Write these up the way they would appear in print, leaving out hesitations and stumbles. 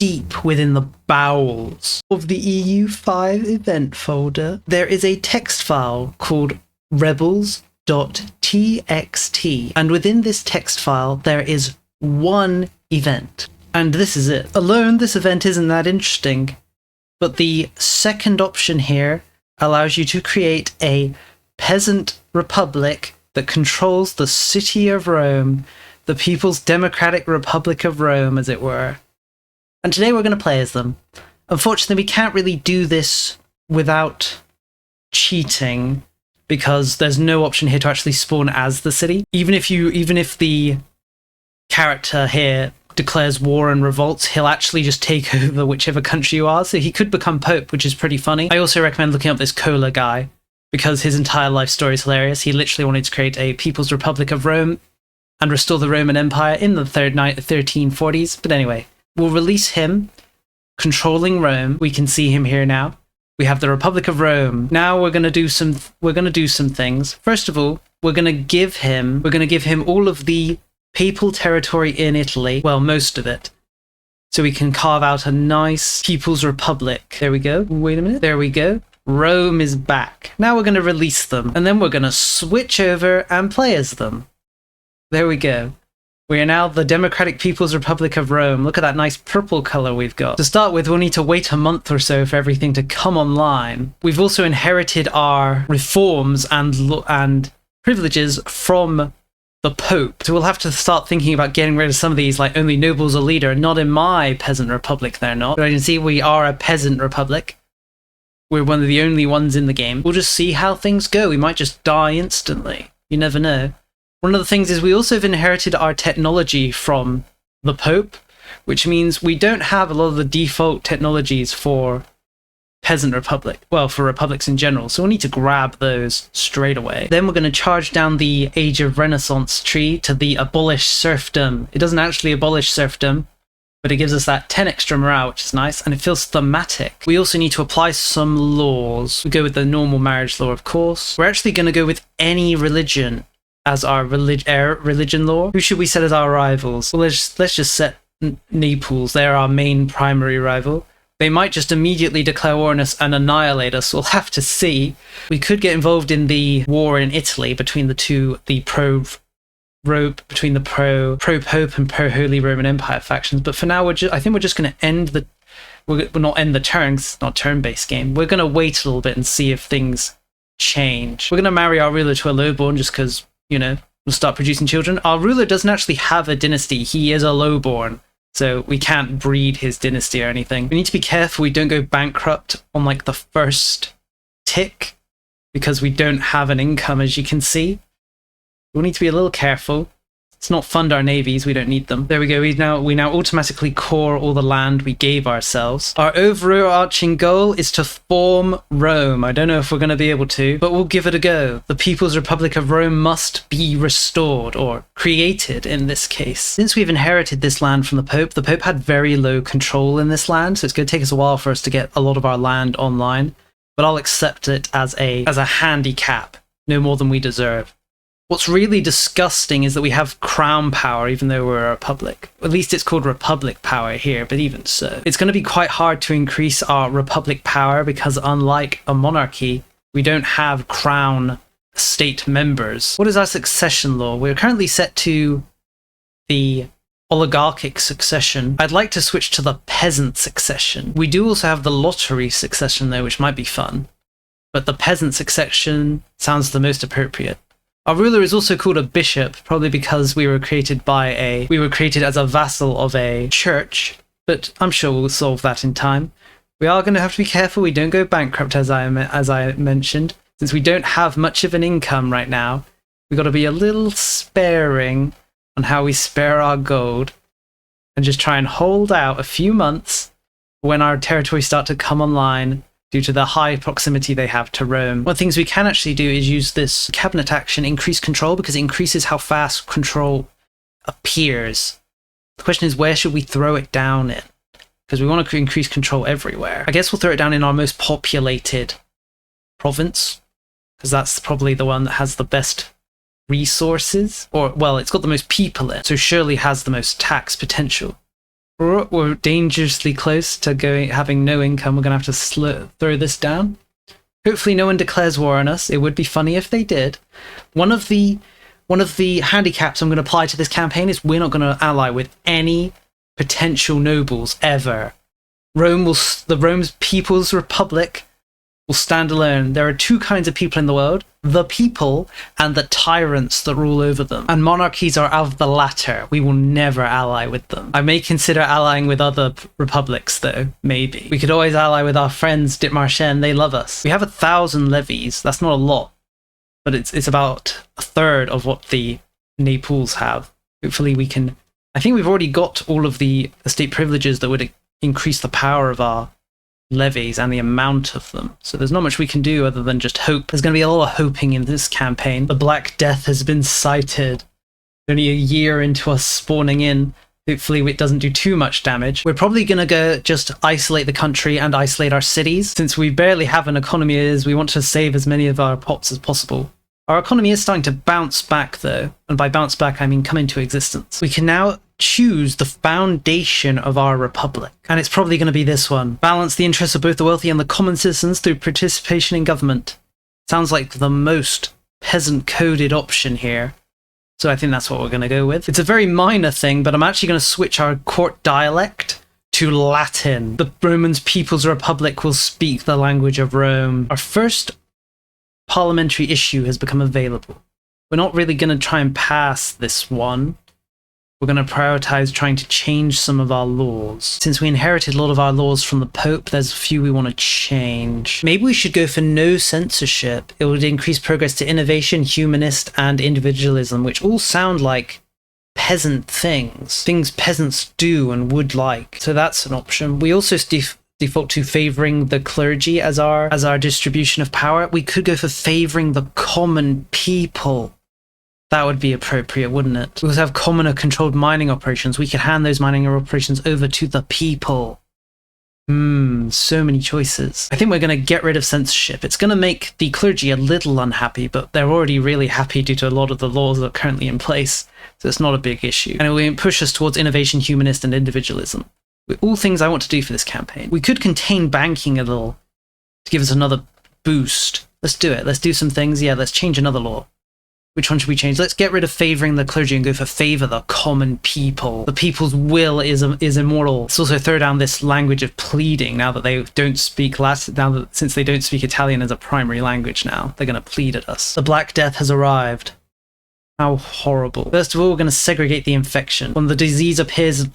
deep within the bowels of the EU5 event folder, there is a text file called rebels.txt. And within this text file, there is one event. And this is it. Alone, this event isn't that interesting. But the second option here allows you to create a peasant republic that controls the city of Rome, the People's Democratic Republic of Rome, as it were. And today we're going to play as them. Unfortunately, we can't really do this without cheating, because there's no option here to actually spawn as the city. Even if the character here declares war and revolts, he'll actually just take over whichever country you are, so he could become Pope, which is pretty funny. I also recommend looking up this Cola guy, because his entire life story is hilarious. He literally wanted to create a People's Republic of Rome and restore the Roman Empire in the 1340s. But anyway, we'll release him, controlling Rome. We can see him here now. We have the Republic of Rome. Now we're gonna do some things. First of all, we're gonna give him all of the papal territory in Italy. Well, most of it. So we can carve out a nice People's Republic. There we go. Wait a minute. There we go. Rome is back. Now we're gonna release them, and then we're gonna switch over and play as them. There we go. We are now the Democratic People's Republic of Rome. Look at that nice purple color we've got. To start with, we'll need to wait a month or so for everything to come online. We've also inherited our reforms and privileges from the Pope. So we'll have to start thinking about getting rid of some of these, like only nobles are leader. Not in my peasant republic, they're not. But I can see we are a peasant republic. We're one of the only ones in the game. We'll just see how things go. We might just die instantly. You never know. One of the things is we also have inherited our technology from the Pope, which means we don't have a lot of the default technologies for peasant republic, well, for republics in general, so we'll need to grab those straight away. Then we're going to charge down the Age of Renaissance tree to the abolish serfdom. It doesn't actually abolish serfdom, but it gives us that 10 extra morale, which is nice, and it feels thematic. We also need to apply some laws. We go with the normal marriage law, of course. We're actually going to go with any religion as our religion law. Who should we set as our rivals? Well, let's just set Naples. They're our main primary rival. They might just immediately declare war on us and annihilate us. We'll have to see. We could get involved in the war in Italy between the pro-Pope and pro-Holy Roman Empire factions. But for now, I think we're just going to end the... We'll not end the turn, 'cause it's not a turn-based game. We're going to wait a little bit and see if things change. We're going to marry our ruler to a lowborn just because, you know, we'll start producing children. Our ruler doesn't actually have a dynasty. He is a lowborn, so we can't breed his dynasty or anything. We need to be careful we don't go bankrupt on like the first tick, because we don't have an income, as you can see. We'll need to be a little careful. Let's not fund our navies, we don't need them. There we go, we now automatically core all the land we gave ourselves. Our overarching goal is to form Rome. I don't know if we're going to be able to, but we'll give it a go. The People's Republic of Rome must be restored, or created in this case. Since we've inherited this land from the Pope had very low control in this land, so it's going to take us a while for us to get a lot of our land online, but I'll accept it as a handicap, no more than we deserve. What's really disgusting is that we have crown power, even though we're a republic. At least it's called republic power here, but even so. It's going to be quite hard to increase our republic power because unlike a monarchy, we don't have crown state members. What is our succession law? We're currently set to the oligarchic succession. I'd like to switch to the peasant succession. We do also have the lottery succession though, which might be fun. But the peasant succession sounds the most appropriate. Our ruler is also called a bishop, probably because we were created as a vassal of a church, but I'm sure we'll solve that in time. We are going to have to be careful we don't go bankrupt, as I mentioned. Since we don't have much of an income right now, we've got to be a little sparing on how we spare our gold, and just try and hold out a few months when our territories start to come online, due to the high proximity they have to Rome. One of the things we can actually do is use this cabinet action, increase control, because it increases how fast control appears. The question is, where should we throw it down in? Because we want to increase control everywhere. I guess we'll throw it down in our most populated province, because that's probably the one that has the best resources. Or, well, it's got the most people in, so surely has the most tax potential. We're dangerously close to having no income. We're going to have to throw this down. Hopefully no one declares war on us. It would be funny if they did. One of the handicaps I'm going to apply to this campaign is we're not going to ally with any potential nobles ever. The Rome's People's Republic will stand alone. There are two kinds of people in the world: the people and the tyrants that rule over them. And monarchies are of the latter. We will never ally with them. I may consider allying with other republics, though. Maybe. We could always ally with our friends Dithmarschen. They love us. We have 1,000 levies. That's not a lot, but it's about a third of what the Naples have. Hopefully we can... I think we've already got all of the state privileges that would increase the power of our levies and the amount of them. So there's not much we can do other than just hope. There's going to be a lot of hoping in this campaign. The Black Death has been sighted. Only a year into us spawning in. Hopefully it doesn't do too much damage. We're probably going to go just isolate the country and isolate our cities. Since we barely have an economy as we want to save as many of our pops as possible. Our economy is starting to bounce back though. And by bounce back, I mean come into existence. We can now choose the foundation of our republic. And it's probably going to be this one. Balance the interests of both the wealthy and the common citizens through participation in government. Sounds like the most peasant-coded option here. So I think that's what we're going to go with. It's a very minor thing, but I'm actually going to switch our court dialect to Latin. The Roman's People's Republic will speak the language of Rome. Our first parliamentary issue has become available. We're not really going to try and pass this one. We're going to prioritize trying to change some of our laws. Since we inherited a lot of our laws from the Pope, there's a few we want to change. Maybe we should go for no censorship. It would increase progress to innovation, humanist, and individualism, which all sound like peasant things. Things peasants do and would like. So that's an option. We also default to favoring the clergy as our distribution of power. We could go for favoring the common people. That would be appropriate, wouldn't it? We also have common or controlled mining operations. We could hand those mining operations over to the people. So many choices. I think we're going to get rid of censorship. It's going to make the clergy a little unhappy, but they're already really happy due to a lot of the laws that are currently in place. So it's not a big issue. And it will push us towards innovation, humanist, and individualism. All things I want to do for this campaign. We could contain banking a little to give us another boost. Let's do it. Let's do some things. Yeah, let's change another law. Which one should we change? Let's get rid of favoring the clergy and go for favor the common people. The people's will is immortal. Let's also throw down this language of pleading now that they don't speak Latin. Since they don't speak Italian as a primary language now, they're going to plead at us. The Black Death has arrived. How horrible. First of all, we're going to segregate the infection. When the disease appears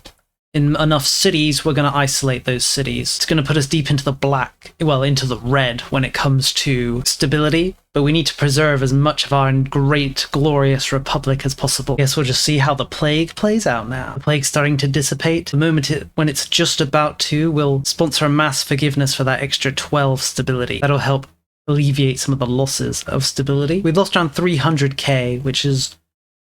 in enough cities, we're going to isolate those cities. It's going to put us deep into the black, well, into the red when it comes to stability, but we need to preserve as much of our great, glorious republic as possible. I guess we'll just see how the plague plays out now. The plague's starting to dissipate. The moment when it's just about to, we'll sponsor a mass forgiveness for that extra 12 stability. That'll help alleviate some of the losses of stability. We've lost around 300k, which is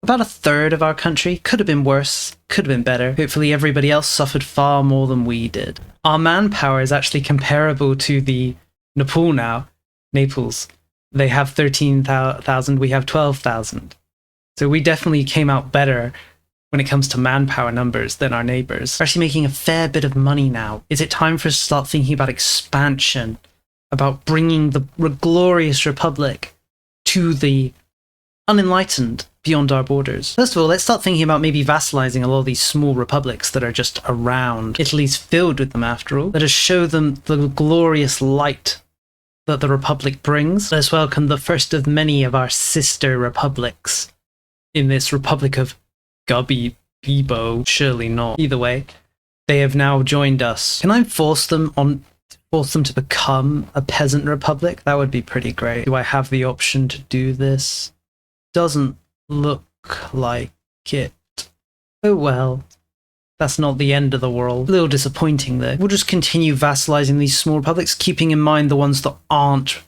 about a third of our country. Could have been worse, could have been better. Hopefully everybody else suffered far more than we did. Our manpower is actually comparable to the Nepal now. Naples. They have 13,000, we have 12,000. So we definitely came out better when it comes to manpower numbers than our neighbors. We're actually making a fair bit of money now. Is it time for us to start thinking about expansion? About bringing the glorious republic to the unenlightened beyond our borders? First of all, let's start thinking about maybe vassalizing a lot of these small republics that are just around. Italy's filled with them after all. Let us show them the glorious light that the republic brings. Let us welcome the first of many of our sister republics in this republic of Gubby Bibo. Surely not. Either way, they have now joined us. Can I force them to become a peasant republic? That would be pretty great. Do I have the option to do this? Doesn't look like it. Oh well. That's not the end of the world. A little disappointing though. We'll just continue vassalizing these small republics, keeping in mind the ones that aren't.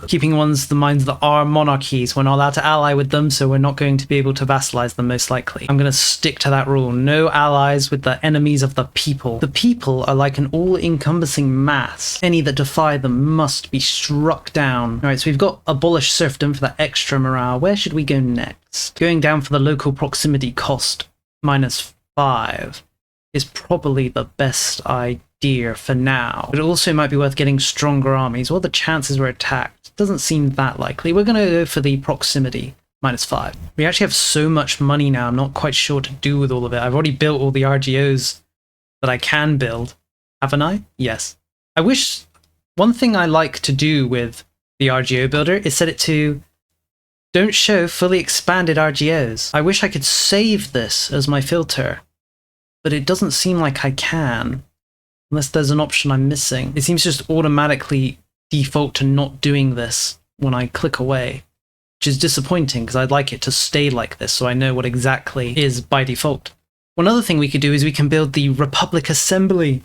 Keeping the minds that are monarchies. We're not allowed to ally with them, so we're not going to be able to vassalize them most likely. I'm going to stick to that rule. No allies with the enemies of the people. The people are like an all-encompassing mass. Any that defy them must be struck down. Alright, so we've got abolish serfdom for that extra morale. Where should we go next? Going down for the local proximity cost, -5. is probably the best idea for now. But it also might be worth getting stronger armies. What are the chances we're attacked? Doesn't seem that likely. We're going to go for the proximity, -5. We actually have so much money now, I'm not quite sure what to do with all of it. I've already built all the RGOs that I can build. Haven't I? Yes. I wish... One thing I like to do with the RGO builder is set it to don't show fully expanded RGOs. I wish I could save this as my filter, but it doesn't seem like I can, unless there's an option I'm missing. It seems just automatically default to not doing this when I click away, which is disappointing because I'd like it to stay like this so I know what exactly is by default. One other thing we could do is we can build the Republic Assembly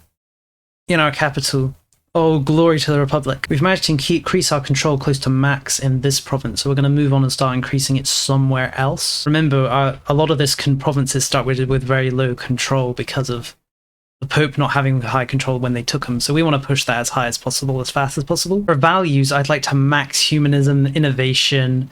in our capital. Oh, glory to the Republic. We've managed to increase our control close to max in this province, so we're going to move on and start increasing it somewhere else. Remember, a lot of this provinces start with very low control because of the Pope not having high control when they took them, so we want to push that as high as possible, as fast as possible. For values, I'd like to max humanism, innovation,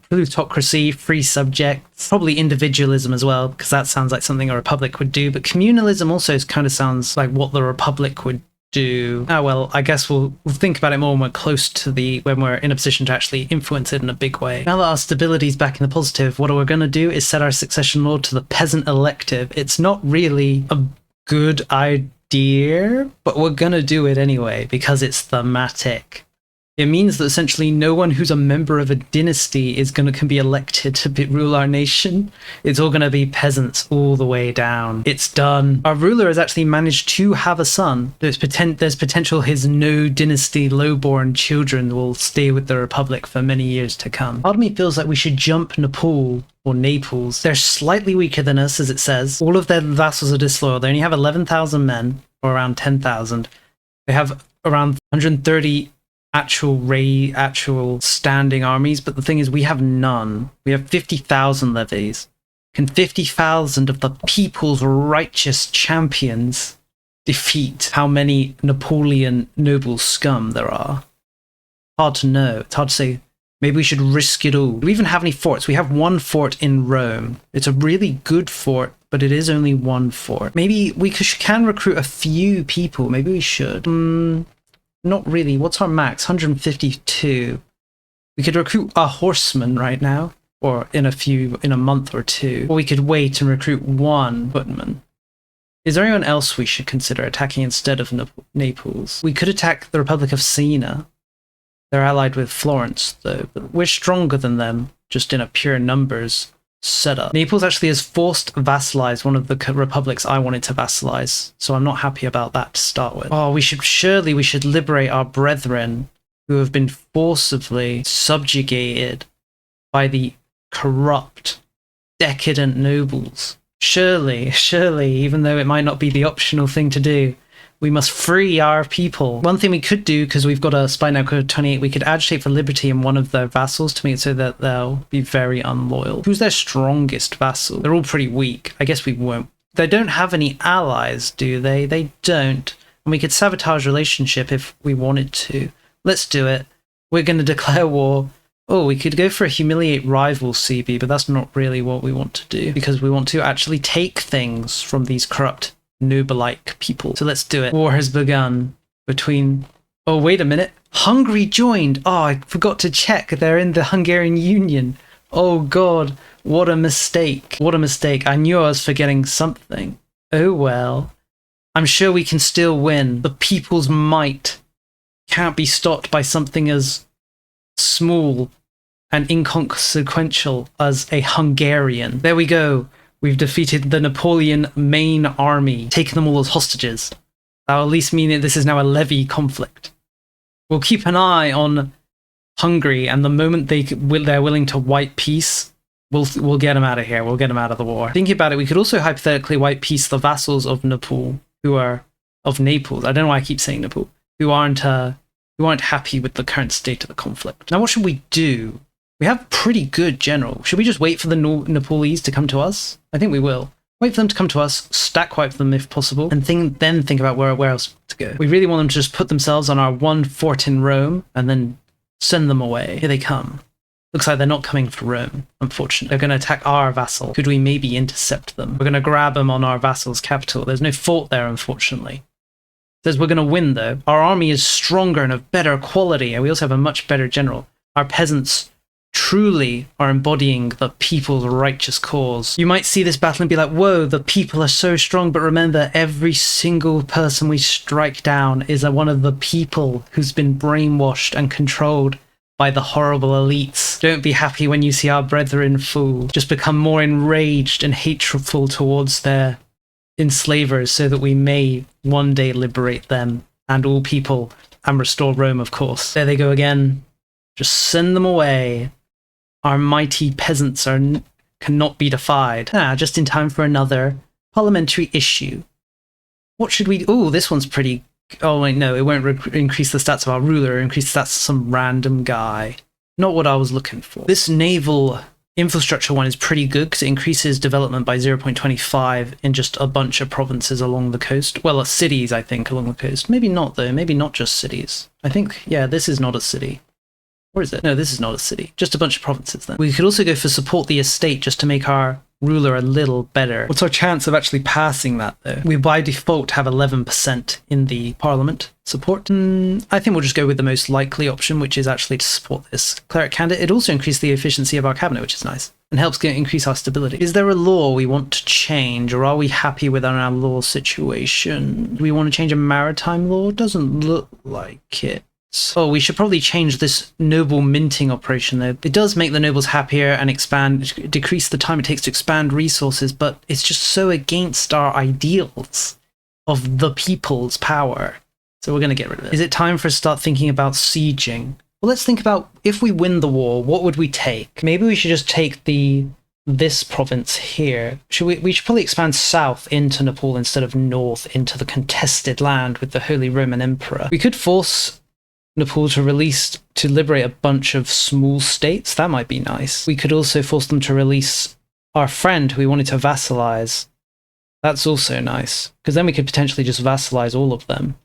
plutocracy, free subjects, probably individualism as well, because that sounds like something a republic would do, but communalism also kind of sounds like what the republic would do. Oh well, I guess we'll think about it more when we're close to when we're in a position to actually influence it in a big way. Now that our stability's back in the positive, what we're going to do is set our succession law to the peasant elective. It's not really a good idea, but we're going to do it anyway because it's thematic. It means that essentially no one who's a member of a dynasty can be elected to rule our nation. It's all going to be peasants all the way down. It's done. Our ruler has actually managed to have a son. There's potential his no dynasty lowborn children will stay with the Republic for many years to come. Part of me feels like we should jump Nepal or Naples. They're slightly weaker than us, as it says. All of their vassals are disloyal. They only have 11,000 men, or around 10,000. They have around 130 actual standing armies, but the thing is we have none. We have 50,000 levies. Can 50,000 of the people's righteous champions defeat how many Napoleon noble scum there are? Hard to know. It's hard to say. Maybe we should risk it all. Do we even have any forts? We have one fort in Rome. It's a really good fort, but it is only one fort. Maybe we can recruit a few people. Maybe we should. Not really. What's our max? 152. We could recruit a horseman right now, or in a month or two. Or we could wait and recruit one footman. Is there anyone else we should consider attacking instead of Naples? We could attack the Republic of Siena. They're allied with Florence, though, but we're stronger than them, just in a pure numbers setup. Naples actually has forced vassalize one of the republics I wanted to vassalize, so I'm not happy about that to start with. Oh, we should liberate our brethren who have been forcibly subjugated by the corrupt, decadent nobles. Surely, even though it might not be the optional thing to do, we must free our people. One thing we could do, because we've got a spy now code 28, we could agitate for liberty in one of their vassals to make it so that they'll be very unloyal. Who's their strongest vassal? They're all pretty weak. I guess we won't. They don't have any allies, do they? They don't. And we could sabotage relationship if we wanted to. Let's do it. We're going to declare war. Oh, we could go for a humiliate rival CB, but that's not really what we want to do, because we want to actually take things from these corrupt noble-like people. So let's do it. War has begun between... Oh, wait a minute. Hungary joined! Oh, I forgot to check. They're in the Hungarian Union. Oh god, what a mistake. What a mistake. I knew I was forgetting something. Oh well. I'm sure we can still win. The people's might can't be stopped by something as small and inconsequential as a Hungarian. There we go. We've defeated the Napoleon main army, taken them all as hostages. That'll at least mean that this is now a levy conflict. We'll keep an eye on Hungary, and the moment they're willing to wipe peace, we'll get them out of here. We'll get them out of the war. Thinking about it, we could also hypothetically wipe peace the vassals of Naples, who are of Naples. I don't know why I keep saying Naples, who aren't happy with the current state of the conflict. Now, what should we do? We have pretty good general. Should we just wait for the Nepalese to come to us? I think we will. Wait for them to come to us, stack wipe them if possible, and then think about where else to go. We really want them to just put themselves on our one fort in Rome, and then send them away. Here they come. Looks like they're not coming for Rome, unfortunately. They're going to attack our vassal. Could we maybe intercept them? We're going to grab them on our vassal's capital. There's no fort there, unfortunately. Says we're going to win, though. Our army is stronger and of better quality, and we also have a much better general. Our peasants truly are embodying the people's righteous cause. You might see this battle and be like, whoa, the people are so strong, but remember, every single person we strike down is one of the people who's been brainwashed and controlled by the horrible elites. Don't be happy when you see our brethren fall. Just become more enraged and hateful towards their enslavers so that we may one day liberate them and all people and restore Rome, of course. There they go again. Just send them away. Our mighty peasants cannot be defied. Just in time for another parliamentary issue. What should we do? Oh, this one's pretty... Oh, wait, no, it won't increase the stats of our ruler, increase the stats of some random guy. Not what I was looking for. This naval infrastructure one is pretty good because it increases development by 0.25 in just a bunch of provinces along the coast. Well, cities, I think, along the coast. Maybe not, though. Maybe not just cities. I think, yeah, this is not a city. Or is it? No, this is not a city. Just a bunch of provinces, then. We could also go for support the estate just to make our ruler a little better. What's our chance of actually passing that, though? We by default have 11% in the parliament support. I think we'll just go with the most likely option, which is actually to support this cleric candidate. It also increased the efficiency of our cabinet, which is nice, and helps increase our stability. Is there a law we want to change, or are we happy with our law situation? Do we want to change a maritime law? Doesn't look like it. Oh, we should probably change this noble minting operation, though. It does make the nobles happier and decrease the time it takes to expand resources, but it's just so against our ideals of the people's power. So we're going to get rid of it. Is it time for us to start thinking about sieging? Well, let's think about, if we win the war, what would we take? Maybe we should just take this province here. We should probably expand south into Nepal instead of north into the contested land with the Holy Roman Emperor. We could force Nepal to liberate a bunch of small states. That might be nice. We could also force them to release our friend who we wanted to vassalize. That's also nice, because then we could potentially just vassalize all of them.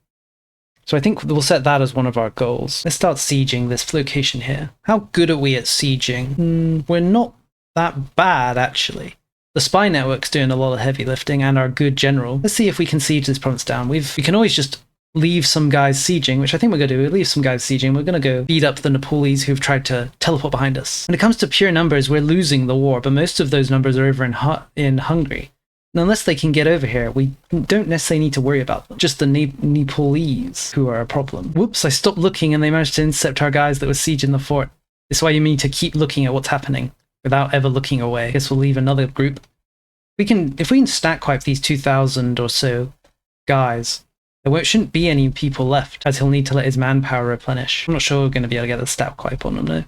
So I think we'll set that as one of our goals. Let's start sieging this location here. How good are we at sieging? We're not that bad, actually. The spy network's doing a lot of heavy lifting, and our good general. Let's see if we can siege this province down. We can always just leave some guys sieging, which I think we're going to do. We'll leave some guys sieging. We're going to go beat up the Nepalese who've tried to teleport behind us. When it comes to pure numbers, we're losing the war, but most of those numbers are over in Hungary. And unless they can get over here, we don't necessarily need to worry about them. Just the Nepalese who are a problem. Whoops, I stopped looking and they managed to intercept our guys that were sieging the fort. This is why you need to keep looking at what's happening without ever looking away. I guess we'll leave another group. If we can stack wipe these 2,000 or so guys, there shouldn't be any people left, as he'll need to let his manpower replenish. I'm not sure we're going to be able to get the stack wipe on him, though.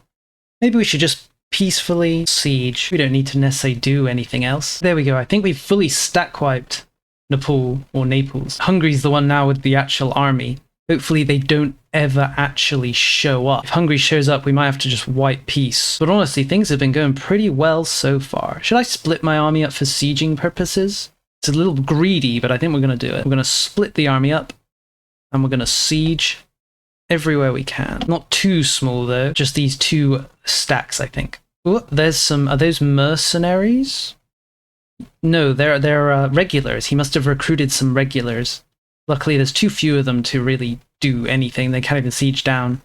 Maybe we should just peacefully siege. We don't need to necessarily do anything else. There we go. I think we've fully stack wiped Nepal, or Naples. Hungary's the one now with the actual army. Hopefully they don't ever actually show up. If Hungary shows up, we might have to just wipe peace. But honestly, things have been going pretty well so far. Should I split my army up for sieging purposes? It's a little greedy, but I think we're going to do it. We're going to split the army up, and we're going to siege everywhere we can. Not too small, though. Just these two stacks, I think. Ooh, there's some... Are those mercenaries? No, they're regulars. He must have recruited some regulars. Luckily, there's too few of them to really do anything. They can't even siege down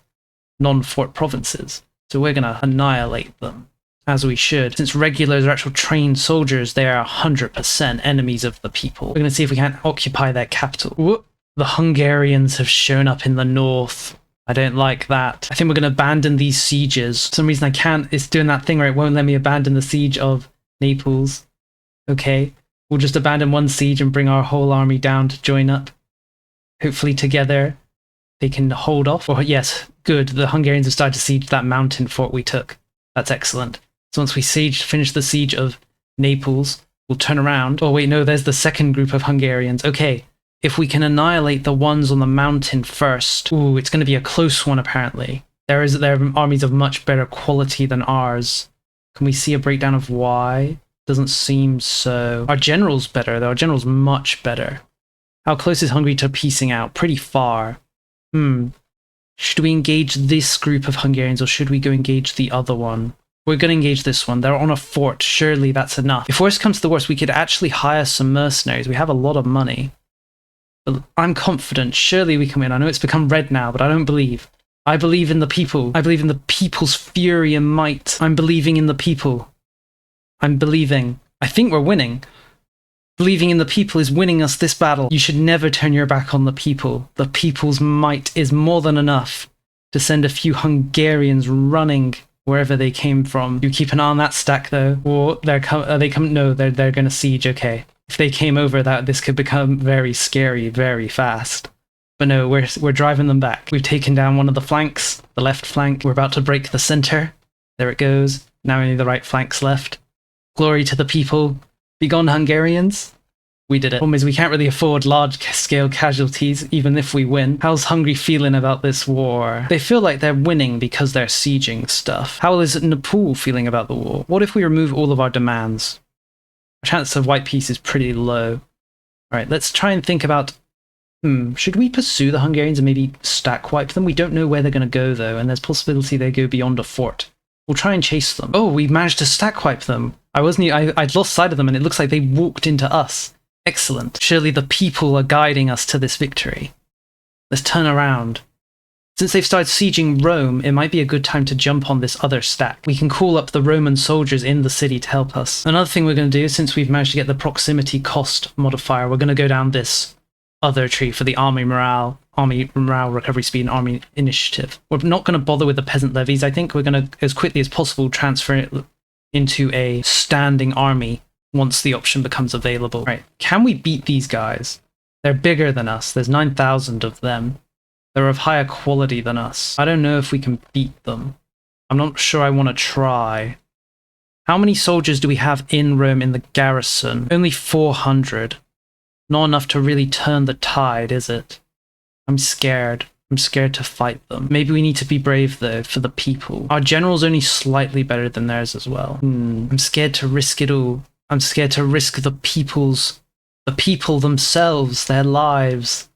non-fort provinces. So we're going to annihilate them. As we should. Since regulars are actual trained soldiers, they are 100% enemies of the people. We're going to see if we can't occupy their capital. Whoop. The Hungarians have shown up in the north. I don't like that. I think we're going to abandon these sieges. For some reason I can't. It's doing that thing where it won't let me abandon the siege of Naples. Okay. We'll just abandon one siege and bring our whole army down to join up. Hopefully together they can hold off. Or yes, good. The Hungarians have started to siege that mountain fort we took. That's excellent. So once we finish the siege of Naples, we'll turn around. Oh wait, no, there's the second group of Hungarians. Okay, if we can annihilate the ones on the mountain first. Ooh, it's going to be a close one apparently. There are armies of much better quality than ours. Can we see a breakdown of why? Doesn't seem so. Our general's better though. Our general's much better. How close is Hungary to piecing out? Pretty far. Should we engage this group of Hungarians or should we go engage the other one? We're going to engage this one. They're on a fort. Surely that's enough. If worse comes to the worst, we could actually hire some mercenaries. We have a lot of money. But I'm confident. Surely we can win. I know it's become red now, but I don't believe. I believe in the people. I believe in the people's fury and might. I'm believing in the people. I'm believing. I think we're winning. Believing in the people is winning us this battle. You should never turn your back on the people. The people's might is more than enough to send a few Hungarians running wherever they came from. You keep an eye on that stack though, or they're going to siege. Okay, if they came over, this could become very scary very fast. But no, we're driving them back. We've taken down one of the flanks, the left flank. We're about to break the center. There it goes. Now only the right flank's left. Glory to the people. Begone Hungarians. We did it. Problem is we can't really afford large-scale casualties, even if we win. How's Hungary feeling about this war? They feel like they're winning because they're sieging stuff. How is Nepal feeling about the war? What if we remove all of our demands? Our chance of white peace is pretty low. Alright, let's try and think about... should we pursue the Hungarians and maybe stack wipe them? We don't know where they're going to go, though, and there's possibility they go beyond a fort. We'll try and chase them. Oh, we managed to stack wipe them. I'd lost sight of them, and it looks like they walked into us. Excellent. Surely the people are guiding us to this victory. Let's turn around. Since they've started sieging Rome, it might be a good time to jump on this other stack. We can call up the Roman soldiers in the city to help us. Another thing we're going to do, since we've managed to get the proximity cost modifier, we're going to go down this other tree for the army morale recovery speed and army initiative. We're not going to bother with the peasant levies. I think we're going to, as quickly as possible, transfer it into a standing army once the option becomes available. Right, can we beat these guys? They're bigger than us. There's 9,000 of them. They're of higher quality than us. I don't know if we can beat them. I'm not sure I want to try. How many soldiers do we have in Rome in the garrison? Only 400. Not enough to really turn the tide, is it? I'm scared. I'm scared to fight them. Maybe we need to be brave, though, for the people. Our general's only slightly better than theirs as well. I'm scared to risk it all. I'm scared to risk the people themselves, their lives.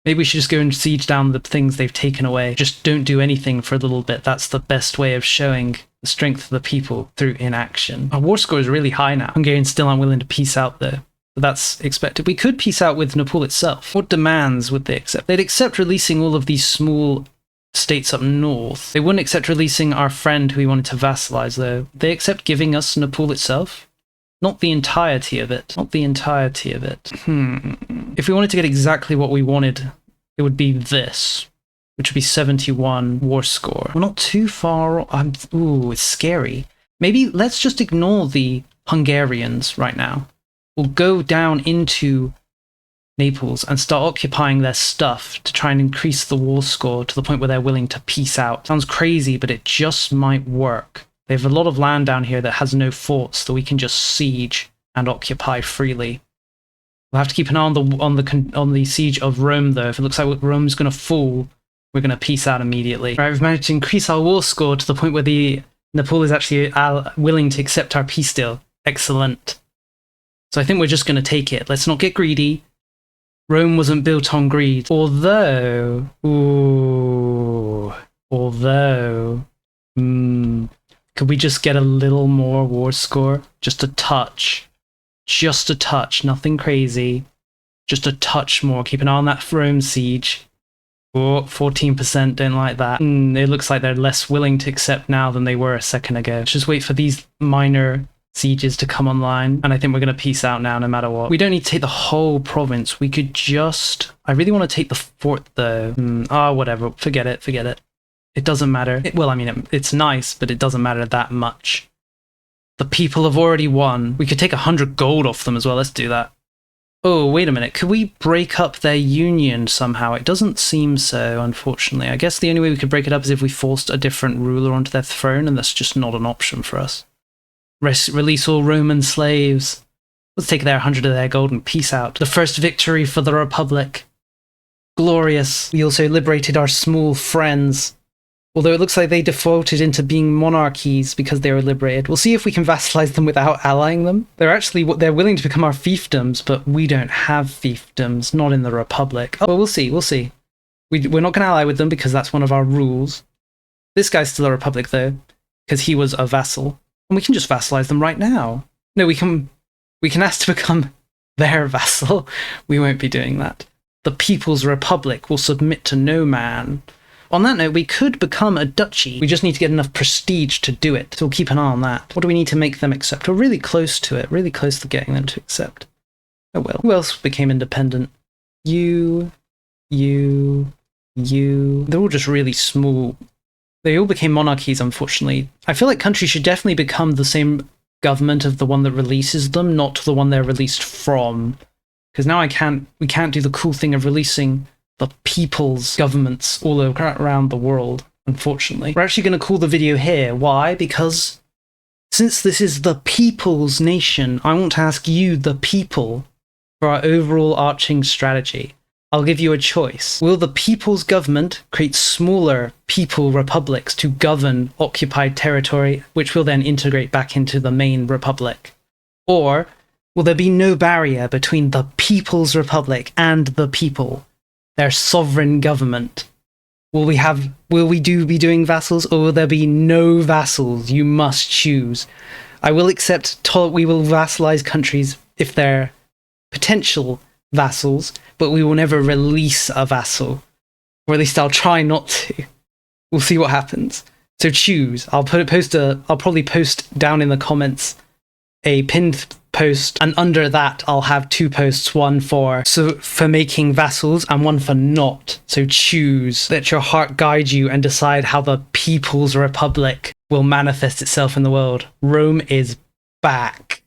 Maybe we should just go and siege down the things they've taken away. Just don't do anything for a little bit. That's the best way of showing the strength of the people, through inaction. Our war score is really high now. Hungarians still aren't willing to peace out, though. But that's expected. We could peace out with Nepal itself. What demands would they accept? They'd accept releasing all of these small states up north. They wouldn't accept releasing our friend who we wanted to vassalize, though. They accept giving us Nepal itself? Not the entirety of it. Not the entirety of it. If we wanted to get exactly what we wanted, it would be this, which would be 71 war score. We're not too far. Ooh, it's scary. Maybe let's just ignore the Hungarians right now. We'll go down into Naples and start occupying their stuff to try and increase the war score to the point where they're willing to peace out. Sounds crazy, but it just might work. They have a lot of land down here that has no forts that we can just siege and occupy freely. We'll have to keep an eye on the siege of Rome, though. If it looks like Rome's going to fall, we're going to peace out immediately. Right, we've managed to increase our war score to the point where the Nepal is actually willing to accept our peace deal. Excellent. So I think we're just going to take it. Let's not get greedy. Rome wasn't built on greed. Although, could we just get a little more war score? Just a touch. Just a touch. Nothing crazy. Just a touch more. Keep an eye on that Rome siege. Oh, 14%. Don't like that. It looks like they're less willing to accept now than they were a second ago. Let's just wait for these minor sieges to come online, and I think we're going to peace out now no matter what. We don't need to take the whole province. We could just... I really want to take the fort, though. Whatever. Forget it. Forget it. It doesn't matter. Well, I mean, it's nice, but it doesn't matter that much. The people have already won. We could take 100 gold off them as well. Let's do that. Oh, wait a minute. Could we break up their union somehow? It doesn't seem so, unfortunately. I guess the only way we could break it up is if we forced a different ruler onto their throne, and that's just not an option for us. Release all Roman slaves. Let's take their 100 of their gold and peace out. The first victory for the Republic. Glorious. We also liberated our small friends. Although it looks like they defaulted into being monarchies because they were liberated. We'll see if we can vassalize them without allying them. They're willing to become our fiefdoms, but we don't have fiefdoms, not in the Republic. Oh, well, we'll see, we'll see. We're not going to ally with them because that's one of our rules. This guy's still a Republic, though. because he was a vassal. And we can just vassalize them right now. No, we can ask to become their vassal. We won't be doing that. The People's Republic will submit to no man. On that note, we could become a duchy. We just need to get enough prestige to do it. So we'll keep an eye on that. What do we need to make them accept? We're really close to it. Really close to getting them to accept. Oh well. Who else became independent? You. They're all just really small. They all became monarchies, unfortunately. I feel like countries should definitely become the same government of the one that releases them, not the one they're released from. Because now we can't do the cool thing of releasing the people's governments all around the world, unfortunately. We're actually going to call the video here. Why? Because since this is the people's nation, I want to ask you, the people, for our overall arching strategy. I'll give you a choice. Will the people's government create smaller people republics to govern occupied territory, which will then integrate back into the main republic? Or will there be no barrier between the people's republic and the people, their sovereign government? Will we be doing vassals, or will there be no vassals? You must choose. I will accept we will vassalize countries if they're potential vassals, but we will never release a vassal. Or at least I'll try not to. We'll see what happens. So choose. I'll probably post down in the comments a pinned post, and under that I'll have 2 posts, one for making vassals and one for not. So choose. Let your heart guide you and decide how the People's Republic will manifest itself in the world. Rome is back.